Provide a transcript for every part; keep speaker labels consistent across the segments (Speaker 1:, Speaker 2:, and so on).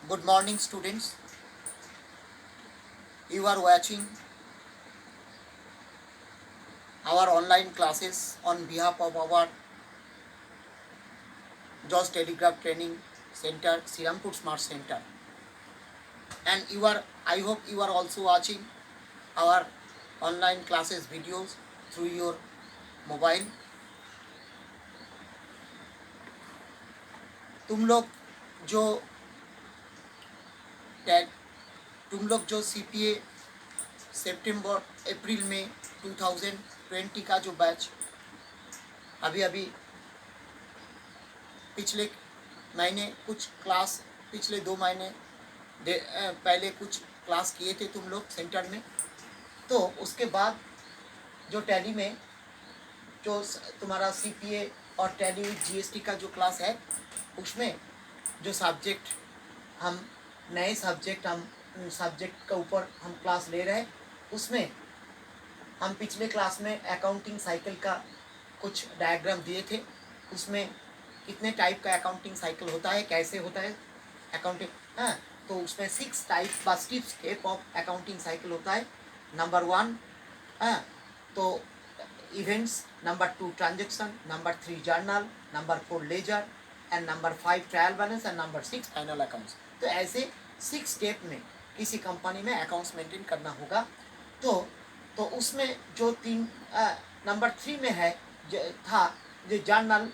Speaker 1: Good morning, students. You are watching our online classes on behalf of our JOS Telegraph Training Center, Sirampur Smart Center. And I hope you are also watching our online classes videos through your mobile. तुम लोग जो CPA सितंबर अप्रैल में 2020 का जो batch अभी पिछले महीने कुछ क्लास पिछले 2 महीने पहले कुछ क्लास किए थे तुम लोग सेंटर में। तो उसके बाद जो टैली में जो तुम्हारा CPA और टैली विद GST का जो क्लास है उसमें जो सब्जेक्ट हम नए सब्जेक्ट के ऊपर हम क्लास ले रहे हैं, उसमें हम पिछले क्लास में अकाउंटिंग साइकिल का कुछ डायग्राम दिए थे। उसमें कितने टाइप का अकाउंटिंग साइकिल होता है, कैसे होता है अकाउंटिंग, तो उसमें 6 type step of accounting cycle होता है। नंबर 1 तो events, number 2 transaction, number 3 journal, number 4 ledger and number 5 trial balance and number 6 final accounts. तो ऐसे 6 स्टेप में किसी कंपनी में अकाउंट्स मेंटेन करना होगा। तो उसमें जो 3 नंबर 3 में है था जो जर्नल,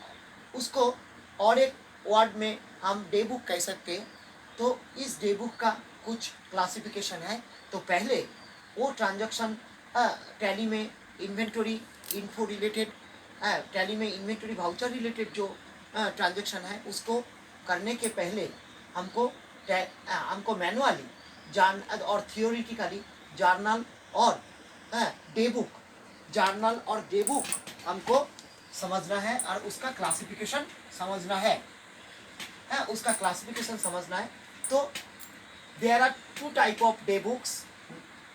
Speaker 1: उसको और एक वर्ड में हम डे बुक कह सकते हैं। तो इस डे बुक का कुछ क्लासिफिकेशन है। तो पहले वो ट्रांजैक्शन टैली में इन्वेंटरी इन्फो रिलेटेड, टैली में इन्वेंटरी वाउचर रिलेटेड जो ट्रांजैक्शन है उसको करने के पहले हमको मैनुअली और थियोरिटिकली जर्नल और डे बुक हमको समझना है और उसका क्लासिफिकेशन समझना है, तो there are 2 type of day books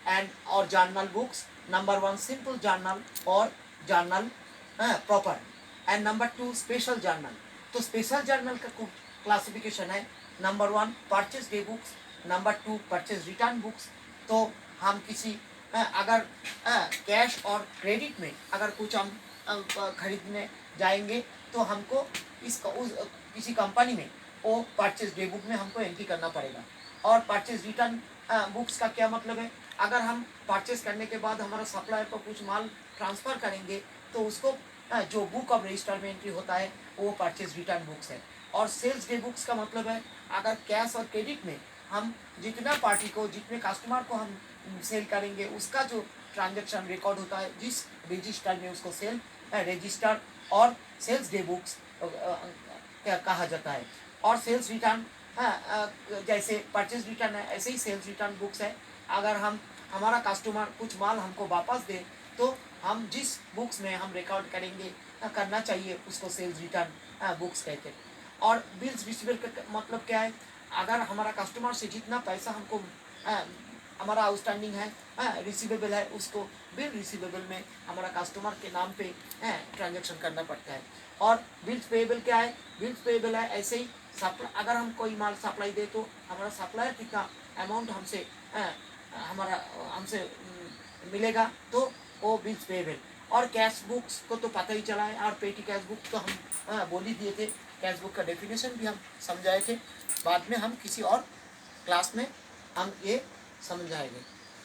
Speaker 1: and और journal books. Number 1 simple journal और journal proper and number 2 special journal. तो स्पेशल जर्नल का क्लासिफिकेशन है number 1 purchase day books, number 2 purchase return books. तो हम किसी अगर कैश और क्रेडिट में अगर कुछ हम खरीदने जाएंगे तो हमको किसी कंपनी में वो परचेज डे बुक में हमको एंट्री करना पड़ेगा। और परचेज रिटर्न बुक्स का क्या मतलब है, अगर हम परचेज करने के बाद हमारा सप्लायर को कुछ माल ट्रांसफ़र करेंगे तो उसको जो बुक ऑफ रजिस्टर में एंट्री होता है वो परचेज रिटर्न बुक्स है। और सेल्स डे बुक्स का मतलब है अगर कैश और क्रेडिट में हम जितने कस्टमर को हम सेल करेंगे उसका जो ट्रांजैक्शन रिकॉर्ड होता है जिस रजिस्टर में उसको सेल रजिस्टर और सेल्स डे बुक्स कहा जाता है। और सेल्स रिटर्न जैसे परचेज रिटर्न है ऐसे ही सेल्स रिटर्न बुक्स है। अगर हमारा कस्टमर कुछ माल हमको वापस दे तो हम जिस बुक्स में हम रिकॉर्ड करना चाहिए उसको सेल्स रिटर्न बुक्स कहते हैं। और बिल्स रिसीवेबल का मतलब क्या है, अगर हमारा कस्टमर से जितना पैसा हमको हमारा आउटस्टैंडिंग है रिसीवेबल है उसको बिल रिसीवेबल में हमारा कस्टमर के नाम पे ट्रांजैक्शन करना पड़ता है। और बिल्स पेएबल क्या है, बिल्स पेएबल है ऐसे ही अगर हम कोई माल सप्लाई दे तो हमारा सप्लायर कितना अमाउंट हमसे मिलेगा तो वो बिल्स पेएबल। और कैश बुक्स को तो पता ही चला है, और पेटी कैश बुक तो हम बोल ही दिए थे, कैश बुक का डेफिनेशन भी हम समझाए थे। बाद में हम किसी और क्लास में हम ये समझाएंगे।